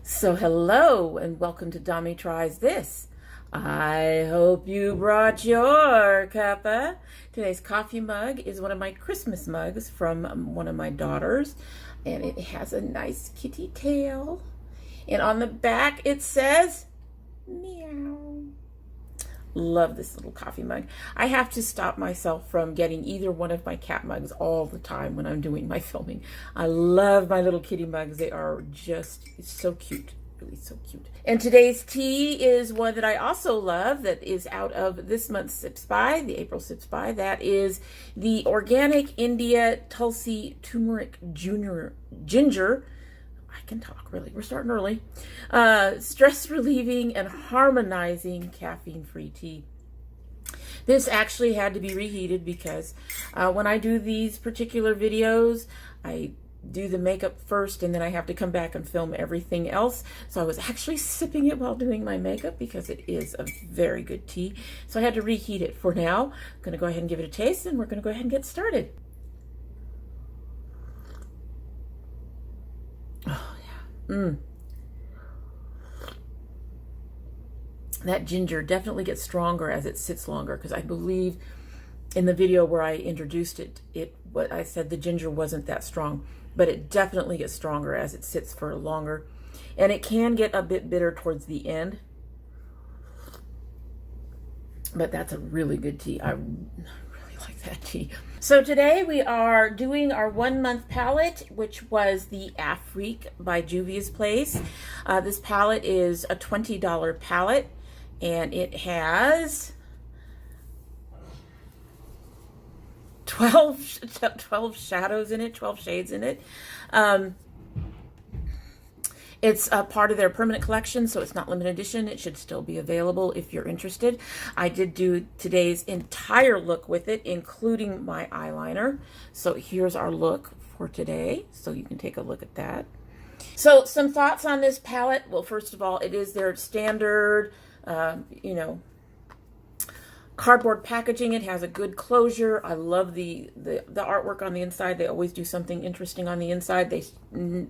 So hello and welcome to domytriesthis. I hope you brought your cuppa. Today's coffee mug is one of my Christmas mugs from one of my daughters, and it has a nice kitty tail. And on the back it says meow. Love this little coffee mug. I have to stop myself from getting either one of my cat mugs all the time when I'm doing my filming. I love my little kitty mugs. They are just so cute. Really so cute. And today's tea is one that I also love that is out of this month's Sips By, the April Sips By. That is the Organic India Tulsi Turmeric Ginger. I can talk, really. We're starting early. Stress relieving and harmonizing caffeine-free tea. This actually had to be reheated because when I do these particular videos, I do the makeup first and then I have to come back and film everything else. So I was actually sipping it while doing my makeup because it is a very good tea. So I had to reheat it. For now, I'm going to go ahead and give it a taste and we're going to go ahead and get started. That ginger definitely gets stronger as it sits longer, because I believe in the video where I introduced what I said the ginger wasn't that strong, but it definitely gets stronger as it sits for longer, and it can get a bit bitter towards the end, but that's a really good tea. I really like that tea. So today we are doing our 1 month palette, which was the Afrique by Juvia's Place. This palette is a $20 palette, and it has 12 shadows in it, 12 shades in it. It's a part of their permanent collection, so it's not limited edition. It should still be available if you're interested. I did do today's entire look with it, including my eyeliner. So here's our look for today, so you can take a look at that. So some thoughts on this palette. Well, first of all, it is their standard, cardboard packaging. It has a good closure. I love the artwork on the inside. They always do something interesting on the inside. They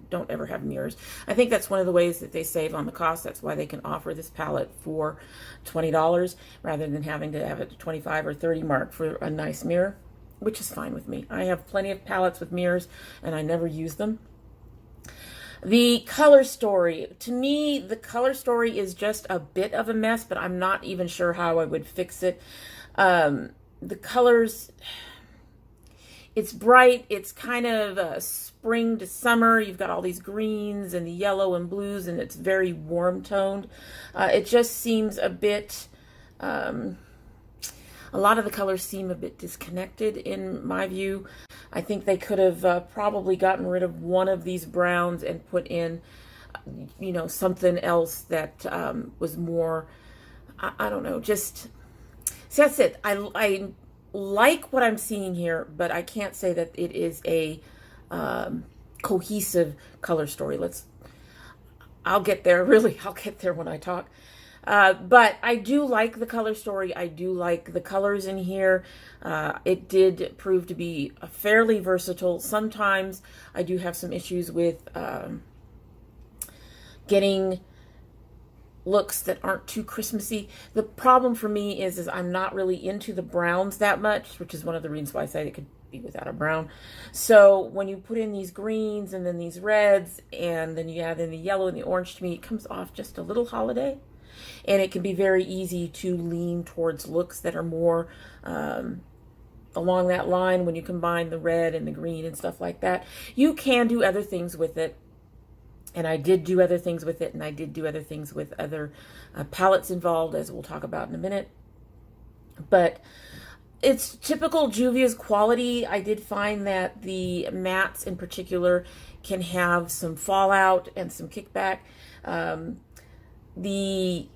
don't ever have mirrors. I think that's one of the ways that they save on the cost. That's why they can offer this palette for $20 rather than having to have it to 25 or 30 mark for a nice mirror, which is fine with me. I have plenty of palettes with mirrors and I never use them. The color story. To me, the color story is just a bit of a mess, but I'm not even sure how I would fix it. The colors, it's bright. It's kind of spring to summer. You've got all these greens and the yellow and blues, and it's very warm toned. It just seems a bit, a lot of the colors seem a bit disconnected in my view. I think they could have probably gotten rid of one of these browns and put in, something else that was more, I don't know, just, so that's it. I like what I'm seeing here, but I can't say that it is a cohesive color story. I'll get there, really, I'll get there when I talk. But I do like the color story. I do like the colors in here. It did prove to be fairly versatile. Sometimes I do have some issues with getting looks that aren't too Christmassy. The problem for me is I'm not really into the browns that much, which is one of the reasons why I say it could be without a brown. So when you put in these greens and then these reds and then you add in the yellow and the orange, to me it comes off just a little holiday. And it can be very easy to lean towards looks that are more along that line when you combine the red and the green and stuff like that. You can do other things with it. And I did do other things with it. And I did do other things with other palettes involved, as we'll talk about in a minute. But it's typical Juvia's quality. I did find that the mattes in particular can have some fallout and some kickback. The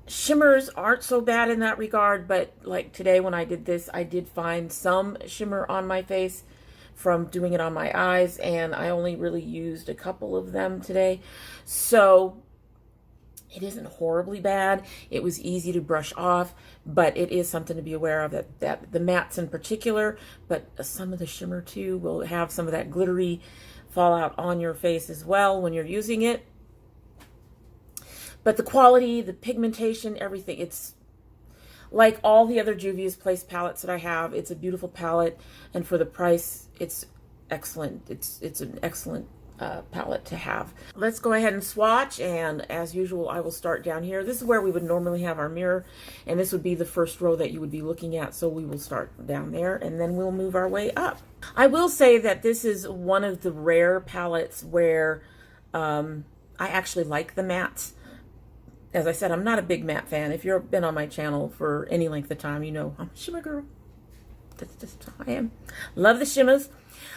shimmers aren't so bad in that regard, but like today when I did this, I did find some shimmer on my face from doing it on my eyes, and I only really used a couple of them today. So it isn't horribly bad. It was easy to brush off, but it is something to be aware of, that the mattes in particular, but some of the shimmer too, will have some of that glittery fallout on your face as well when you're using it. But the quality, the pigmentation, everything, it's like all the other Juvia's Place palettes that I have. It's a beautiful palette, and for the price, it's excellent. It's an excellent palette to have. Let's go ahead and swatch, and as usual, I will start down here. This is where we would normally have our mirror, and this would be the first row that you would be looking at, so we will start down there, and then we'll move our way up. I will say that this is one of the rare palettes where I actually like the mattes. As I said, I'm not a big matte fan. If you've been on my channel for any length of time, you know I'm a shimmer girl. That's just how I am. Love the shimmers.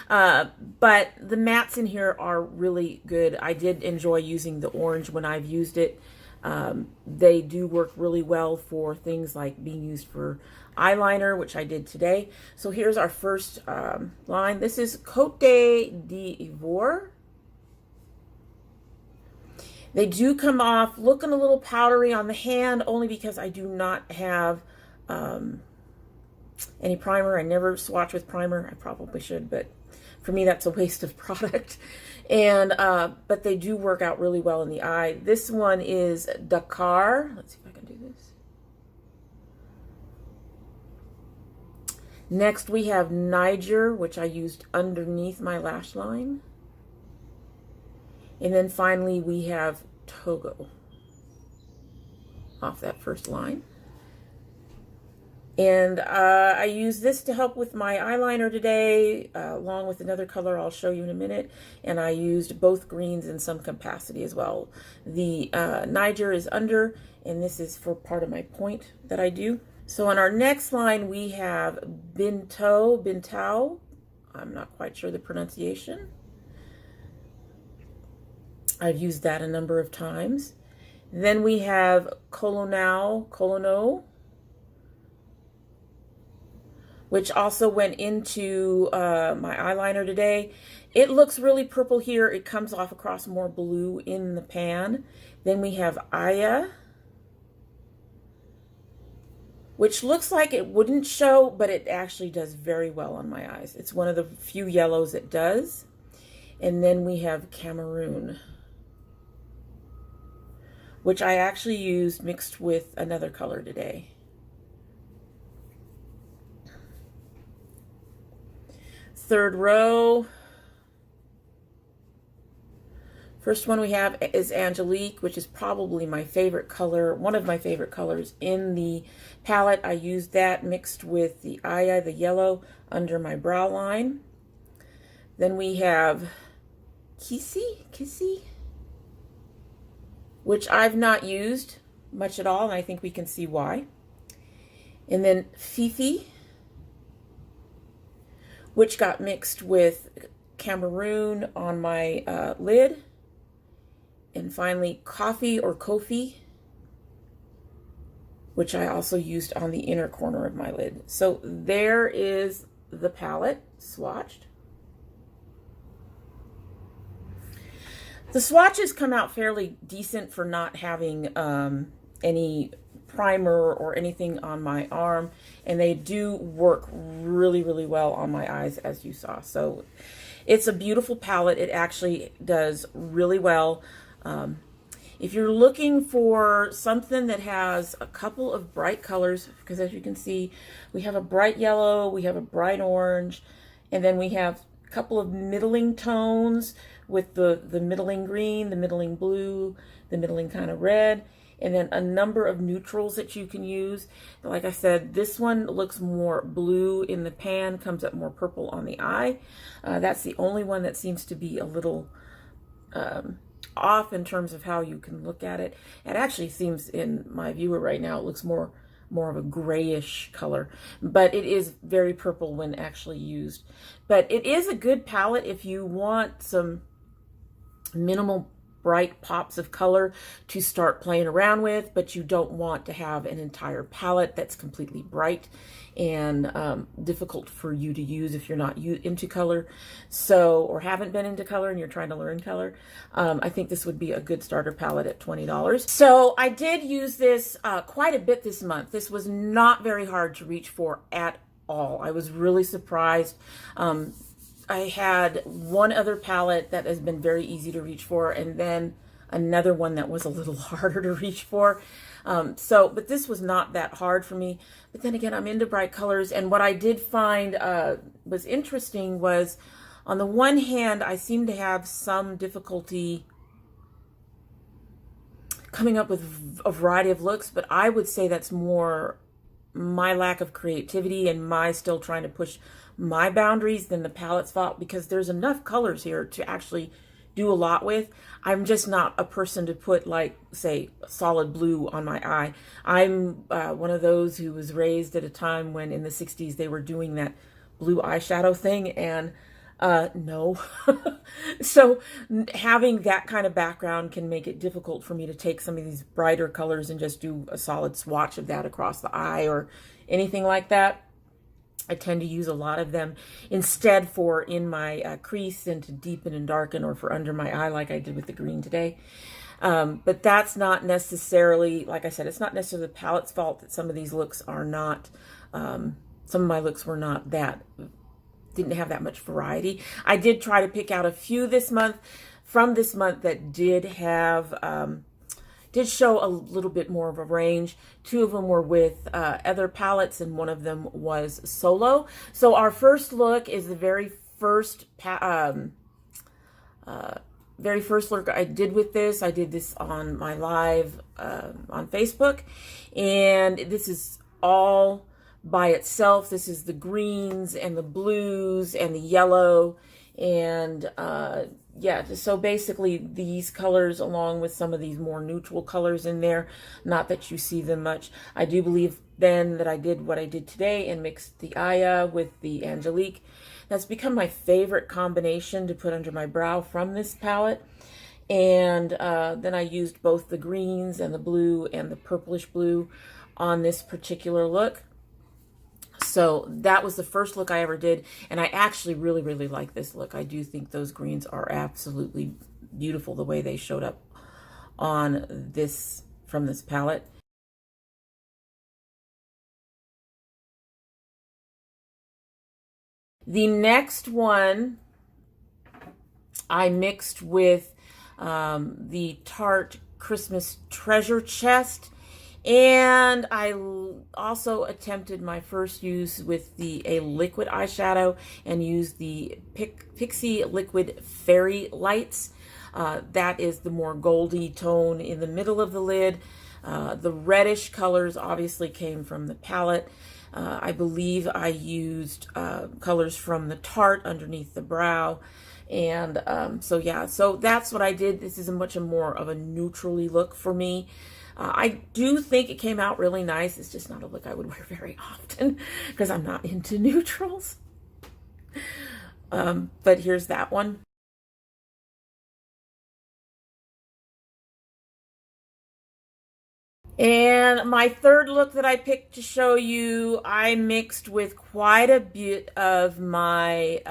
But the mattes in here are really good. I did enjoy using the orange when I've used it. They do work really well for things like being used for eyeliner, which I did today. So here's our first line. This is Côte d'Ivoire. They do come off looking a little powdery on the hand, only because I do not have any primer. I never swatch with primer. I probably should, but for me, that's a waste of product. And but they do work out really well in the eye. This one is Dakar. Let's see if I can do this. Next, we have Niger, which I used underneath my lash line. And then finally, we have Togo off that first line. And I use this to help with my eyeliner today, along with another color I'll show you in a minute. And I used both greens in some capacity as well. The Niger is under, and this is for part of my point that I do. So on our next line, we have Bintao. I'm not quite sure the pronunciation. I've used that a number of times. Then we have Colono, which also went into my eyeliner today. It looks really purple here. It comes off across more blue in the pan. Then we have Aya, which looks like it wouldn't show, but it actually does very well on my eyes. It's one of the few yellows it does. And then we have Cameroon, which I actually used mixed with another color today. Third row. First one we have is Angelique, which is probably my favorite color, one of my favorite colors in the palette. I used that mixed with the Aya, the yellow, under my brow line. Then we have Kissy, which I've not used much at all, and I think we can see why. And then Fifi, which got mixed with Cameroon on my lid. And finally, Coffee or Kofi, which I also used on the inner corner of my lid. So there is the palette swatched. The swatches come out fairly decent for not having any primer or anything on my arm, and they do work really, really well on my eyes, as you saw. So it's a beautiful palette. It actually does really well. If you're looking for something that has a couple of bright colors, because as you can see, we have a bright yellow, we have a bright orange, and then we have a couple of middling tones with the middling green, the middling blue, the middling kind of red, and then a number of neutrals that you can use. Like I said, this one looks more blue in the pan, comes up more purple on the eye. That's the only one that seems to be a little off in terms of how you can look at it. It actually seems, in my viewer right now, it looks more of a grayish color, but it is very purple when actually used. But it is a good palette if you want some minimal bright pops of color to start playing around with, but you don't want to have an entire palette that's completely bright and difficult for you to use if you're not into color, or haven't been into color and you're trying to learn color. I think this would be a good starter palette at $20. So I did use this quite a bit this month. This was not very hard to reach for at all. I was really surprised. I had one other palette that has been very easy to reach for, and then another one that was a little harder to reach for. But this was not that hard for me. But then again, I'm into bright colors. And what I did find was interesting was, on the one hand, I seem to have some difficulty coming up with a variety of looks, but I would say that's more my lack of creativity and my still trying to push my boundaries than the palette's fault, because there's enough colors here to actually do a lot with. I'm just not a person to put, like, say, solid blue on my eye. I'm one of those who was raised at a time when in the 60s they were doing that blue eyeshadow thing, and no. So having that kind of background can make it difficult for me to take some of these brighter colors and just do a solid swatch of that across the eye or anything like that. I tend to use a lot of them instead for in my crease and to deepen and darken, or for under my eye like I did with the green today. But that's not necessarily, like I said, it's not necessarily the palette's fault that some of these looks are not, some of my looks were not that, didn't have that much variety. I did try to pick out a few this month, from this month, that did have, did show a little bit more of a range. Two of them were with other palettes, and one of them was solo. So our first look is the very first look I did with this. I did this on my live on Facebook, and this is all by itself. This is the greens and the blues and the yellow, and yeah, so basically these colors along with some of these more neutral colors in there. Not that you see them much. I do believe then that I did what I did today and mixed the Aya with the Angelique. That's become my favorite combination to put under my brow from this palette. And then I used both the greens and the blue and the purplish blue on this particular look. So that was the first look I ever did, and I actually really, really like this look. I do think those greens are absolutely beautiful the way they showed up on this, from this palette. The next one I mixed with the Tarte Christmas Treasure Chest. And I also attempted my first use with a liquid eyeshadow and used the Pixie Liquid Fairy Lights. That is the more goldy tone in the middle of the lid. The reddish colors obviously came from the palette. I believe I used colors from the Tarte underneath the brow. And so yeah, so that's what I did. This is a much more of a neutrally look for me. I do think it came out really nice. It's just not a look I would wear very often because I'm not into neutrals. But here's that one. And my third look that I picked to show you, I mixed with quite a bit of my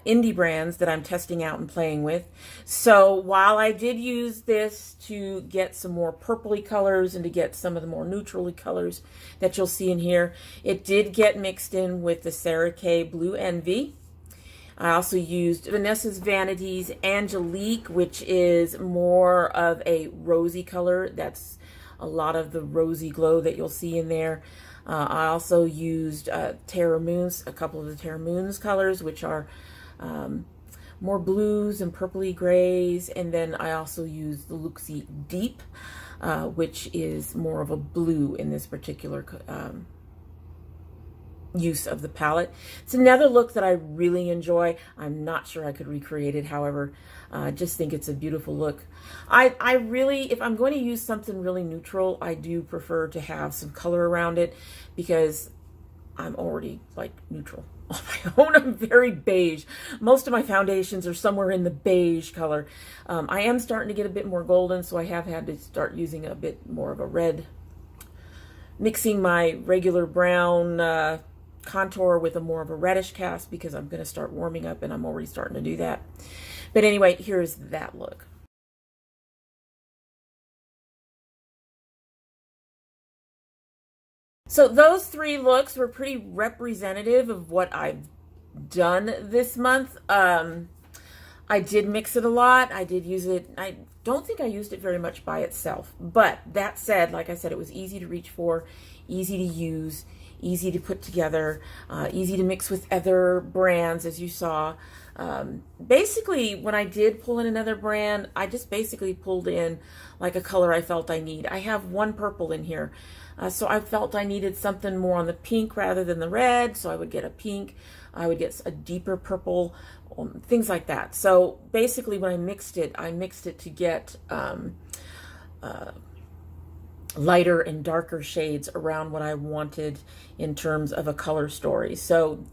indie brands that I'm testing out and playing with. So while I did use this to get some more purpley colors and to get some of the more neutrally colors that you'll see in here, it did get mixed in with the Sarah Kay Blue Envy. I also used Vanessa's Vanities Angelique, which is more of a rosy color. That's a lot of the rosy glow that you'll see in there. I also used Terra Moons, a couple of the Terra Moons colors, which are more blues and purpley grays. And then I also used the Luxie Deep, which is more of a blue in this particular use of the palette. It's another look that I really enjoy. I'm not sure I could recreate it. However, I just think it's a beautiful look. I really, if I'm going to use something really neutral, I do prefer to have some color around it because I'm already like neutral on my own. I'm very beige. Most of my foundations are somewhere in the beige color. I am starting to get a bit more golden, so I have had to start using a bit more of a red, mixing my regular brown contour with a more of a reddish cast because I'm going to start warming up and I'm already starting to do that. But anyway, here's that look. So those three looks were pretty representative of what I've done this month. I did mix it a lot. I did use it. I don't think I used it very much by itself. But that said, like I said, it was easy to reach for, easy to use, easy to put together, easy to mix with other brands, as you saw. Basically, when I did pull in another brand, I just basically pulled in like a color I felt I need. I have one purple in here. So I felt I needed something more on the pink rather than the red. So I would get a pink. I would get a deeper purple, things like that. So basically when I mixed it to get lighter and darker shades around what I wanted in terms of a color story. So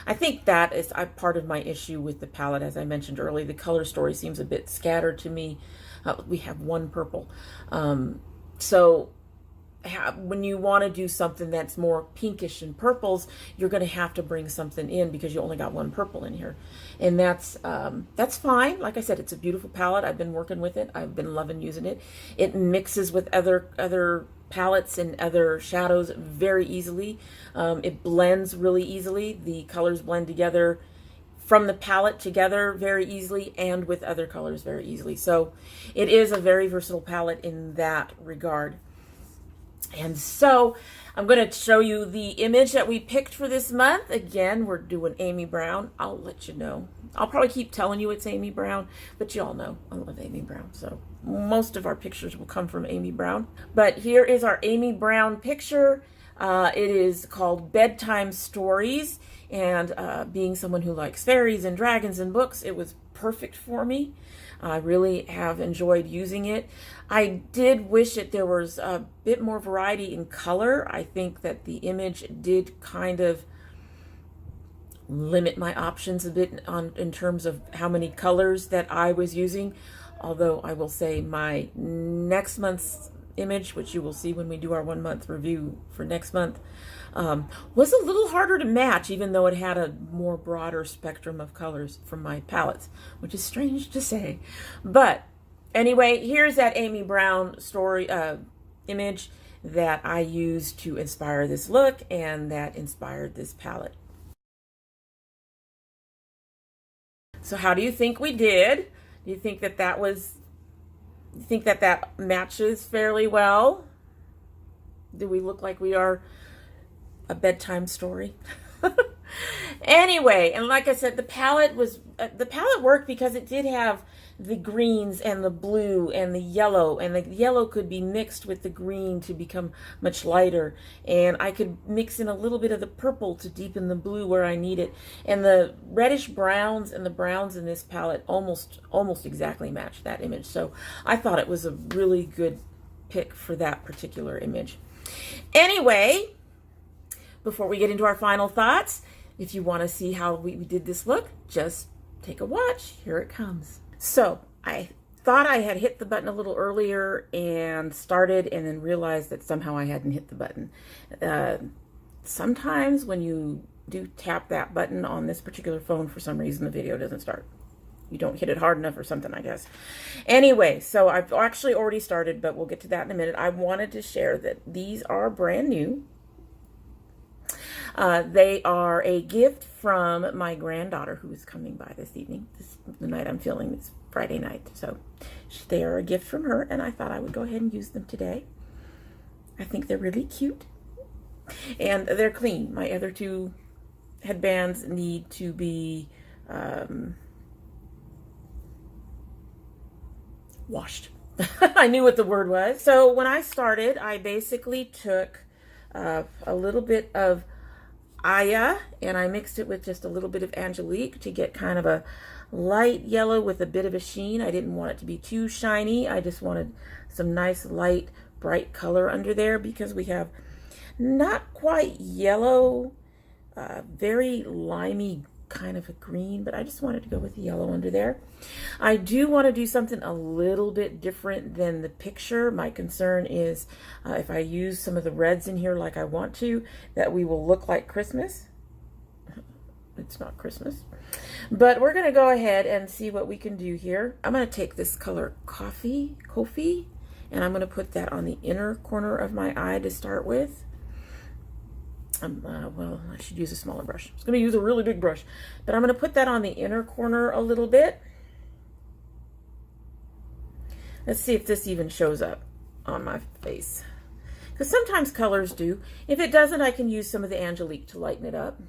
I think that is part of my issue with the palette. As I mentioned earlier, the color story seems a bit scattered to me. We have one purple. So when you want to do something that's more pinkish and purples, you're going to have to bring something in because you only got one purple in here. And that's fine. Like I said, it's a beautiful palette. I've been working with it. I've been loving using it. It mixes with other palettes and other shadows very easily. It blends really easily. The colors blend together from the palette together very easily and with other colors very easily. So it is a very versatile palette in that regard. And so I'm going to show you the image that we picked for this month. Again, we're doing Amy Brown. I'll let you know. I'll probably keep telling you it's Amy Brown, but you all know I love Amy Brown. So most of our pictures will come from Amy Brown. But here is our Amy Brown picture. It is called Bedtime Stories. And being someone who likes fairies and dragons and books, it was perfect for me. I really have enjoyed using it. I did wish that there was a bit more variety in color. I think that the image did kind of limit my options a bit in terms of how many colors that I was using. Although I will say my next month's image, which you will see when we do our 1 month review for next month, was a little harder to match, even though it had a more broader spectrum of colors from my palettes, which is strange to say. But anyway, here's that Amy Brown story image that I used to inspire this look and that inspired this palette. So how do you think we did? Do you think that that matches fairly well? Do we look like we are a bedtime story? Anyway, and like I said, the palette worked because it did have the greens and the blue and the yellow could be mixed with the green to become much lighter, and I could mix in a little bit of the purple to deepen the blue where I need it, and the reddish browns and the browns in this palette almost exactly match that image. So I thought it was a really good pick for that particular image. Anyway, before we get into our final thoughts, if you want to see how we did this look, just take a watch. Here it comes. So I thought I had hit the button a little earlier and started, and then realized that somehow I hadn't hit the button. Sometimes when you do tap that button on this particular phone, for some reason the video doesn't start. You don't hit it hard enough or something, I guess. Anyway, so I've actually already started, but we'll get to that in a minute. I wanted to share that these are brand new. They are a gift from my granddaughter, who is coming by this evening. The night I'm filming this Friday night. So they are a gift from her, and I thought I would go ahead and use them today. I think they're really cute. And they're clean. My other two headbands need to be washed. I knew what the word was. So when I started, I basically took a little bit of Aya, and I mixed it with just a little bit of Angelique to get kind of a light yellow with a bit of a sheen. I didn't want it to be too shiny. I just wanted some nice light bright color under there, because we have not quite yellow, very limey kind of a green, but I just wanted to go with the yellow under there. I do want to do something a little bit different than the picture. My concern is if I use some of the reds in here like I want to, that we will look like Christmas. It's not Christmas, but we're going to go ahead and see what we can do here. I'm going to take this color Coffee, and I'm going to put that on the inner corner of my eye to start with. Well, I should use a smaller brush. I was going to use a really big brush, but I'm going to put that on the inner corner a little bit. Let's see if this even shows up on my face. Because sometimes colors do. If it doesn't, I can use some of the Angelique to lighten it up.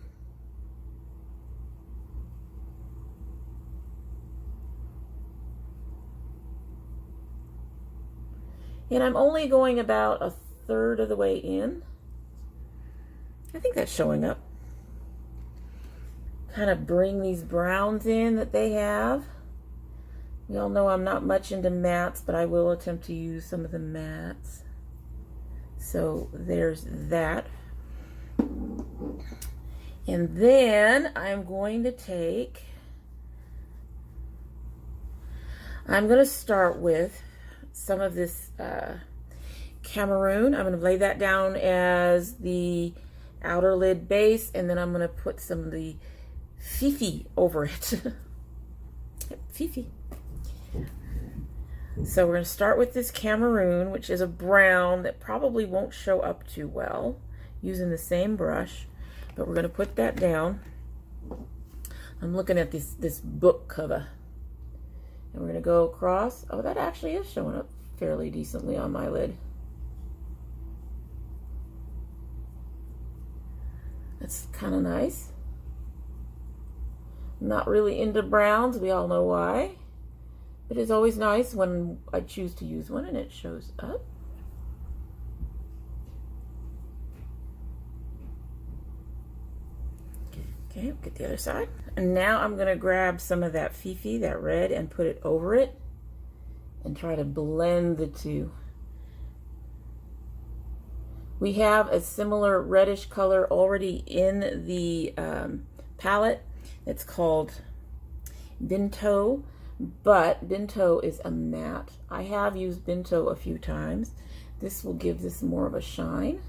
And I'm only going about 1/3 of the way in. I think that's showing up. Kind of bring these browns in that they have. We all know I'm not much into mattes, but I will attempt to use some of the mattes. So there's that. And then I'm going to start with some of this Cameroon. I'm going to lay that down as the outer lid base, and then I'm going to put some of the Fifi over it. Yep, Fifi. So we're going to start with this Cameroon, which is a brown that probably won't show up too well using the same brush, but we're going to put that down. I'm looking at this book cover, and we're going to go across. Oh, that actually is showing up fairly decently on my lid. That's kind of nice. I'm not really into browns. We all know why. But it's always nice when I choose to use one and it shows up. Okay, get the other side. And now I'm going to grab some of that Fifi, that red, and put it over it and try to blend the two. We have a similar reddish color already in the palette. It's called Binto, but Binto is a matte. I have used Binto a few times. This will give this more of a shine.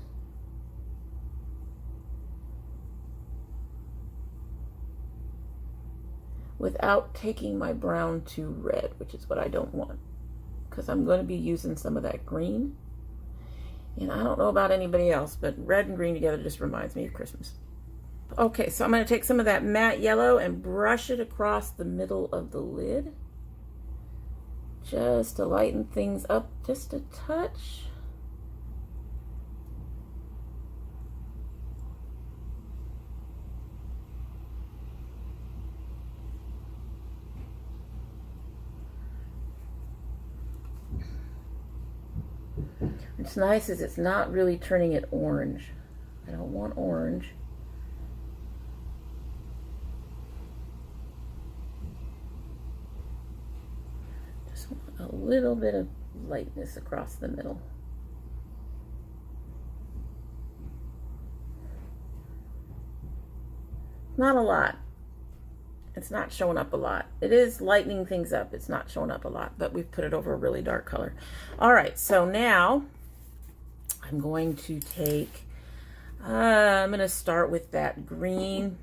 Without taking my brown too red, which is what I don't want, because I'm going to be using some of that green. And I don't know about anybody else, but red and green together just reminds me of Christmas. Okay, so I'm going to take some of that matte yellow and brush it across the middle of the lid, just to lighten things up just a touch. What's nice is it's not really turning it orange. I don't want orange. Just want a little bit of lightness across the middle. Not a lot. It's not showing up a lot. It is lightening things up. It's not showing up a lot, but we've put it over a really dark color. All right, so now I'm going to take, I'm going to start with that green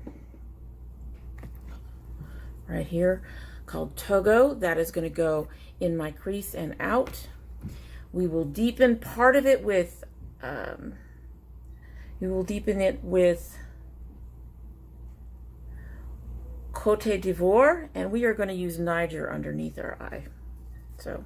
right here called Togo. That is going to go in my crease and out. We will deepen part of it with, Côte d'Ivoire, and we are going to use Niger underneath our eye. So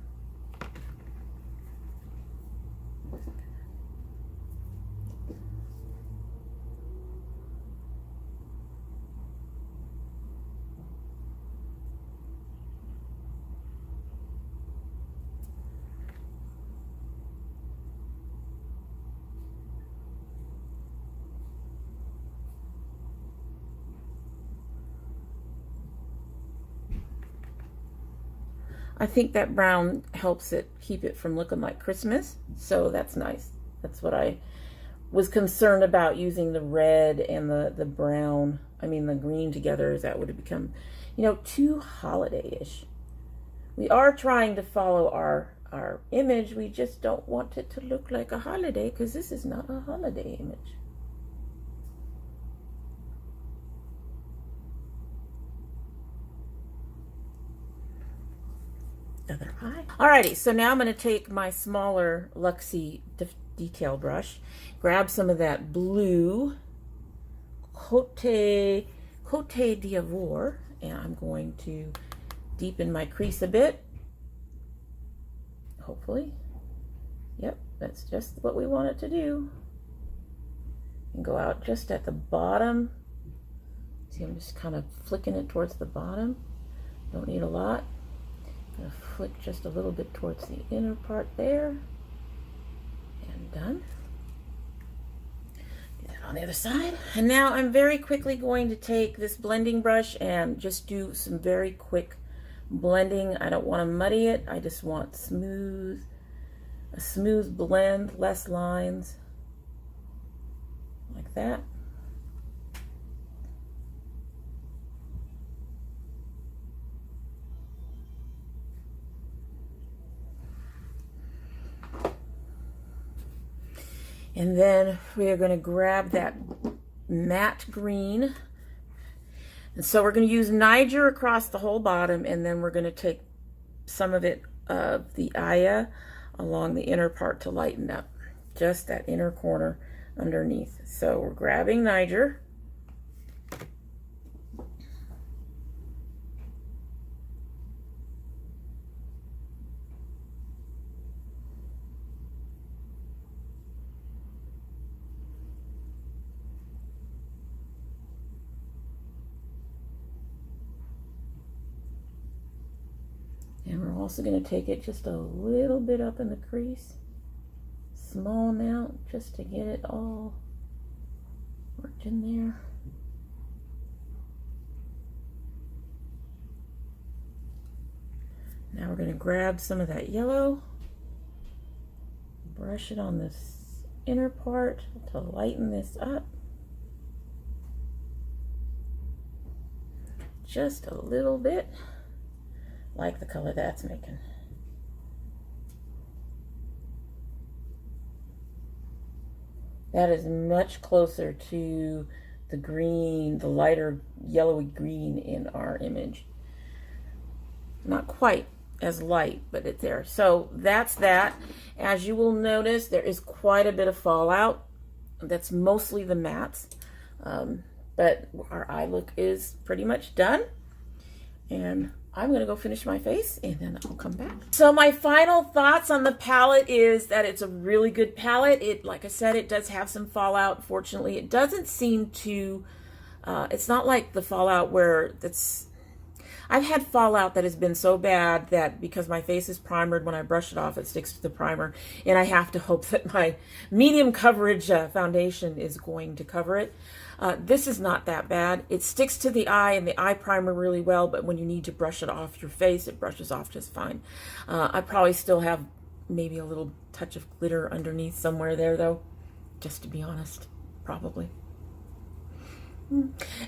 I think that brown helps it keep it from looking like Christmas, so that's nice. That's what I was concerned about, using the red and the brown, the green together, is that would have become, too holiday-ish. We are trying to follow our image. We just don't want it to look like a holiday, because this is not a holiday image. Other eye. Alrighty, so now I'm going to take my smaller Luxie detail brush, grab some of that blue Côte d'Ivoire, and I'm going to deepen my crease a bit. hopefully. Yep, that's just what we want it to do. And go out just at the bottom. See, I'm just kind of flicking it towards the bottom. Don't need a lot. I'm gonna flick just a little bit towards the inner part there. And done. Do that on the other side. And now I'm very quickly going to take this blending brush and just do some very quick blending. I don't want to muddy it. I just want a smooth blend, less lines, like that. And then we are going to grab that matte green. And so we're going to use Niger across the whole bottom, and then we're going to take some of it of the Aya along the inner part to lighten up just that inner corner underneath. So we're grabbing Niger. And we're also going to take it just a little bit up in the crease, small amount, just to get it all worked in there. Now we're going to grab some of that yellow, brush it on this inner part to lighten this up. Just a little bit. Like the color that's making. That is much closer to the green, the lighter yellowy green in our image. Not quite as light, but it's there. So that's that. As you will notice, there is quite a bit of fallout. That's mostly the mattes. But our eye look is pretty much done. And I'm going to go finish my face and then I'll come back. So my final thoughts on the palette is that it's a really good palette. It, like I said, it does have some fallout. Fortunately, it doesn't seem to, it's not like the fallout where I've had fallout that has been so bad that because my face is primered, when I brush it off, it sticks to the primer. And I have to hope that my medium coverage foundation is going to cover it. This is not that bad. It sticks to the eye and the eye primer really well, but when you need to brush it off your face, it brushes off just fine. I probably still have maybe a little touch of glitter underneath somewhere there though, just to be honest, probably.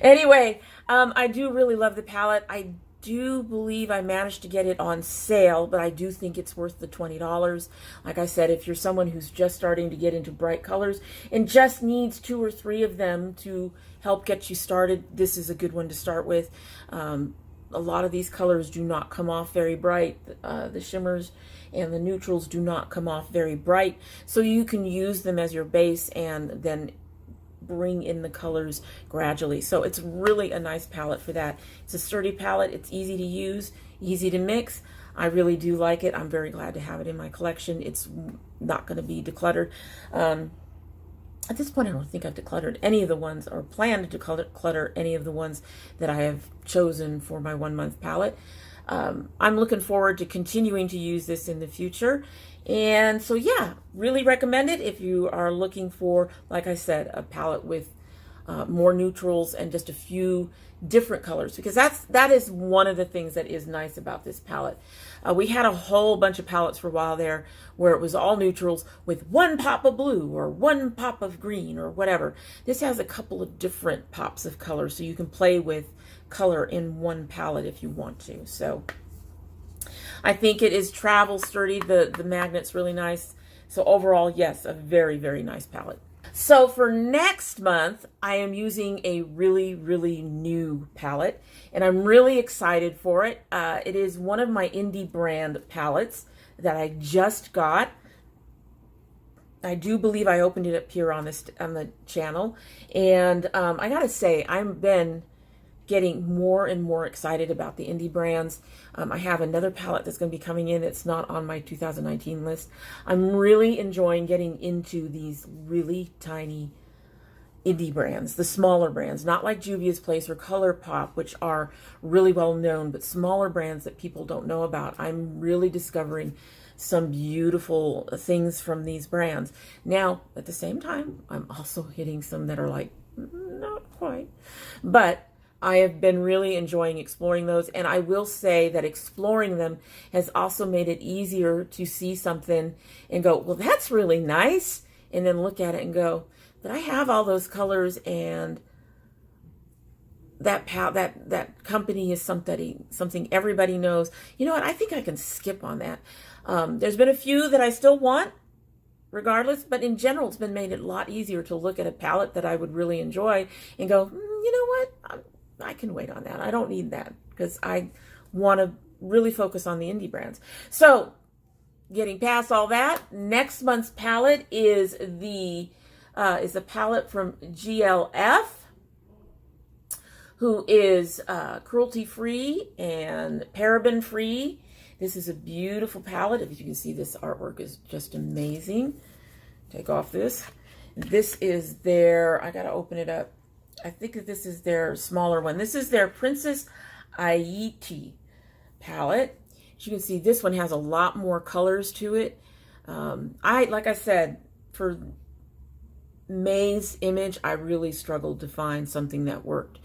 Anyway, I do really love the palette. I do believe I managed to get it on sale, but I do think it's worth the $20. Like I said, if you're someone who's just starting to get into bright colors and just needs 2 or 3 of them to help get you started, this is a good one to start with. A lot of these colors do not come off very bright. The shimmers and the neutrals do not come off very bright, so you can use them as your base and then bring in the colors gradually. So it's really a nice palette for that. It's a sturdy palette. It's easy to use, easy to mix. I really do like it. I'm very glad to have it in my collection. It's not going to be decluttered. At this point, I don't think I've decluttered any of the ones or planned to declutter any of the ones that I have chosen for my 1-month palette. I'm looking forward to continuing to use this in the future. And so, yeah, really recommend it if you are looking for, like I said, a palette with more neutrals and just a few different colors, because that is one of the things that is nice about this palette. We had a whole bunch of palettes for a while there where it was all neutrals with 1 pop of blue or 1 pop of green or whatever. This has a couple of different pops of color, so you can play with color in one palette if you want to. So I think it is travel sturdy. The magnet's really nice. So overall, yes, a very, very nice palette. So for next month, I am using a really, really new palette, and I'm really excited for it. It is one of my indie brand palettes that I just got. I do believe I opened it up here on the channel, and I gotta say, I've been getting more and more excited about the indie brands. I have another palette that's going to be coming in. It's not on my 2019 list. I'm really enjoying getting into these really tiny indie brands, the smaller brands, not like Juvia's Place or ColourPop, which are really well known, but smaller brands that people don't know about. I'm really discovering some beautiful things from these brands. Now, at the same time, I'm also hitting some that are like, not quite, but I have been really enjoying exploring those. And I will say that exploring them has also made it easier to see something and go, well, that's really nice. And then look at it and go, but I have all those colors, and that company is something everybody knows. You know what? I think I can skip on that. There's been a few that I still want, regardless, but in general, it's been made it a lot easier to look at a palette that I would really enjoy and go, you know what? I can wait on that. I don't need that because I want to really focus on the indie brands. So, getting past all that, next month's palette is a palette from GLF, who is cruelty-free and paraben-free. This is a beautiful palette. If you can see, this artwork is just amazing. Take off this. This is their, I gotta open it up. I think that this is their smaller one. This is their Princess Aiti palette. As you can see, this one has a lot more colors to it. Like I said, for May's image, I really struggled to find something that worked.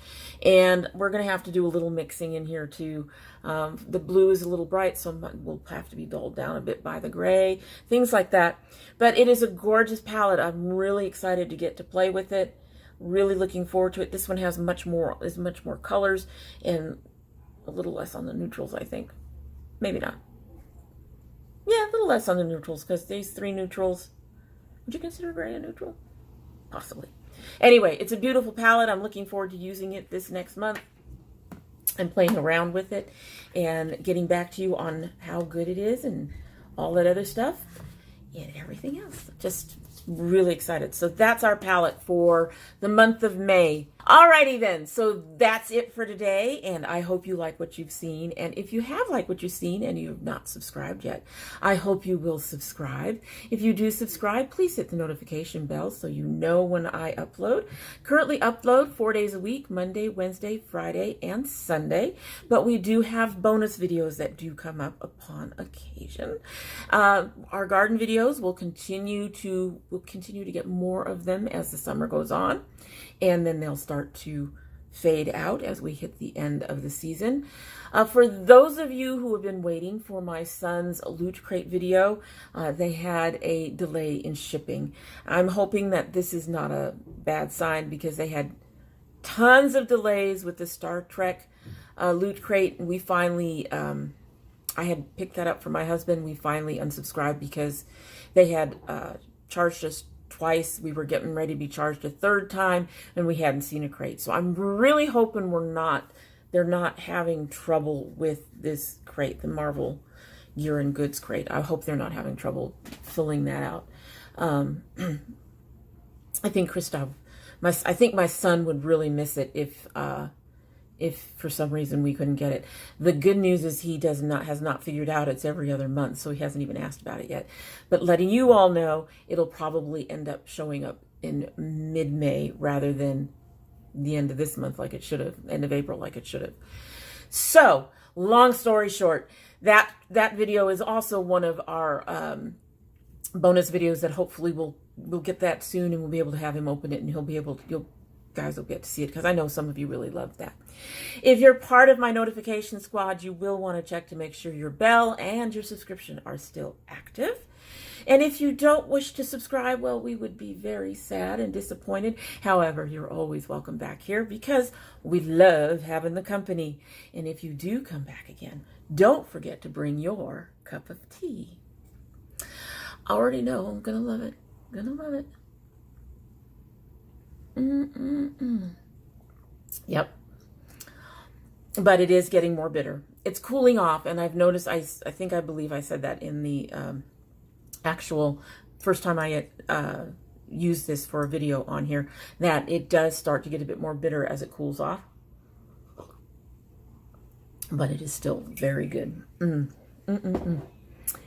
And we're going to have to do a little mixing in here too. The blue is a little bright, so we'll have to be dulled down a bit by the gray, things like that. But it is a gorgeous palette. I'm really excited to get to play with it. Really looking forward to it. This one has much more colors and a little less on the neutrals, I think. Maybe not. Yeah, a little less on the neutrals, because these 3 neutrals, would you consider gray a neutral? Possibly. Anyway, it's a beautiful palette. I'm looking forward to using it this next month and playing around with it and getting back to you on how good it is and all that other stuff and everything else. Just really excited. So that's our palette for the month of May. Alrighty then, so that's it for today, and I hope you like what you've seen. And if you have liked what you've seen and you have not subscribed yet, I hope you will subscribe. If you do subscribe, please hit the notification bell so you know when I upload. Currently upload 4 days a week, Monday, Wednesday, Friday, and Sunday, but we do have bonus videos that do come up upon occasion. Our garden videos will continue to get more of them as the summer goes on, and then they'll start to fade out as we hit the end of the season. For those of you who have been waiting for my son's Loot Crate video, they had a delay in shipping. I'm hoping that this is not a bad sign, because they had tons of delays with the Star Trek Loot Crate. We finally, I had picked that up for my husband. We finally unsubscribed because they had charged us twice. We were getting ready to be charged a 3rd time, and we hadn't seen a crate. So I'm really hoping they're not having trouble with this crate, the Marvel Gear and Goods crate. I hope they're not having trouble filling that out. I think I think my son would really miss it if for some reason we couldn't get it. The good news is he has not figured out it's every other month, so he hasn't even asked about it yet. But letting you all know, it'll probably end up showing up in mid-May rather than the end of this month like it should have, end of April like it should have. So, long story short, that video is also one of our bonus videos that hopefully we'll get that soon, and we'll be able to have him open it, and you guys will get to see it, because I know some of you really love that. If you're part of my notification squad, you will want to check to make sure your bell and your subscription are still active. And if you don't wish to subscribe, well, we would be very sad and disappointed. However, you're always welcome back here, because we love having the company. And if you do come back again, don't forget to bring your cup of tea. I already know I'm gonna love it. Gonna love it. Yep. But it is getting more bitter. It's cooling off, and I've noticed, I believe I said that in the actual first time I used this for a video on here, that it does start to get a bit more bitter as it cools off. but it is still very good.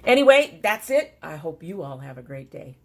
Anyway, that's it. I hope you all have a great day.